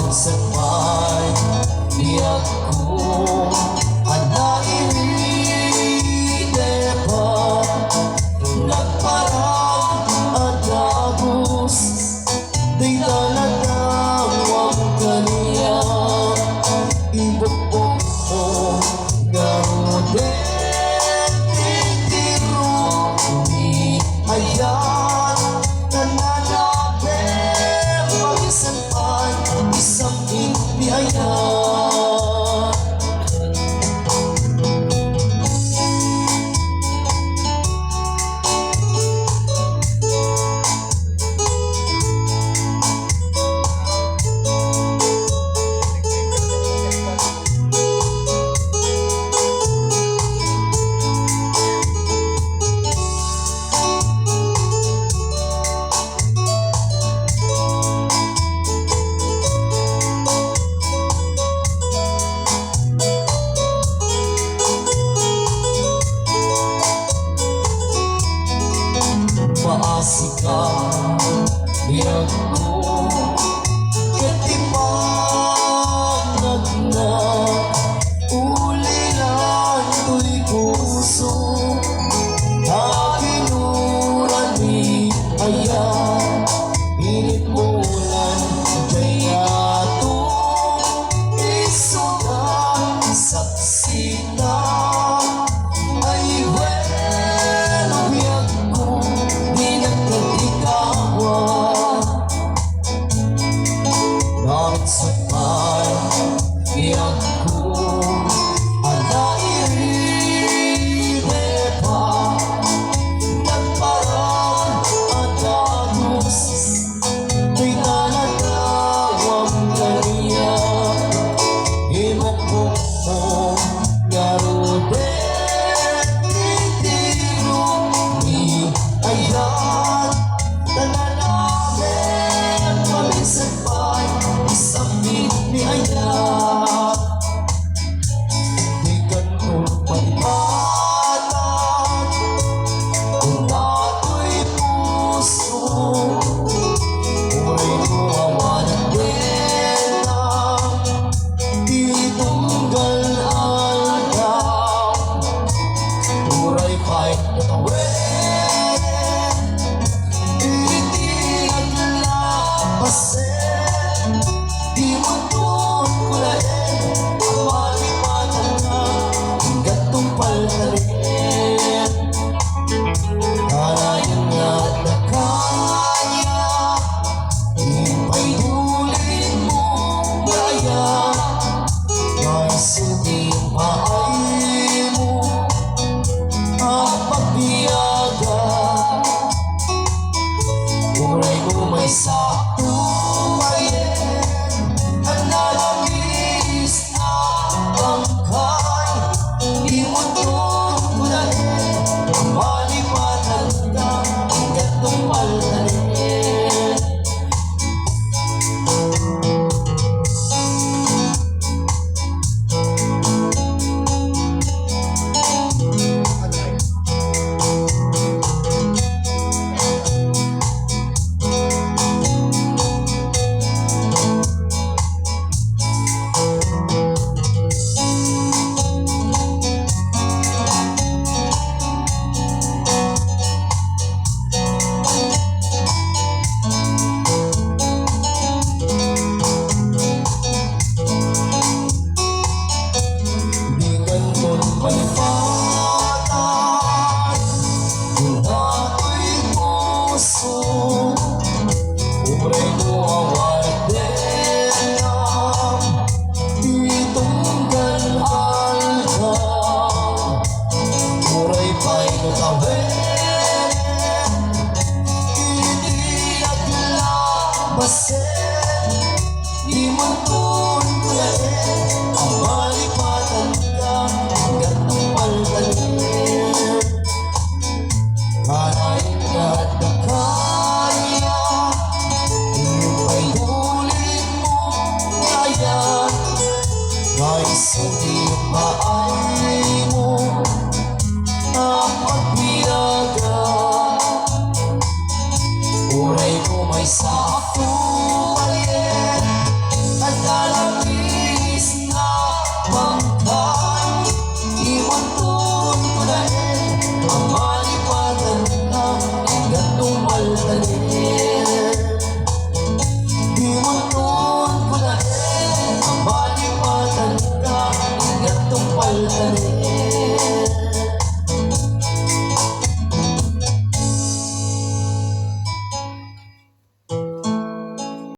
Sabay di ako anairide pa nagparang at labos di talatawang kaniya ibukbok mo garode titiro di ayan nananabe pagisan pa isang di ayan maasika bilang ko ketipanag na ulilan to'y puso nakinuran ni ayan init ulan kaya itong isugan saksita ay bueno biyak ko di nagkatikawan bakit sakay biyak ko anairide pa nagparang at agos di talatawang kaniya imukbuk mo garode titiro di ayan nananabe paminsan pa'y isang di ayan di ganun palipatan kung dato'y puso kulay mo awanan din di tunggal aldaw muray pa'y natawin itiag lapasin di mo doon kulain ang malipatan na hinggat tumpal na rin karayan nga na kanya may hulin mo kaya may sugi ang paay mo ang pagbiyaga uray mo may sakto ang nalabis na bangkay di mo doon kulain ang malipatan ka hanggat tumpal na rin di ganun palipatan kung dato'y puso uray mo awanan din di tunggal aldaw uray pa'y natawin itiag labasin di mo doon kulain ang malipatan ka hanggat tumpal na rin karayan nga na kaya may hulin mo kaya may sugi pa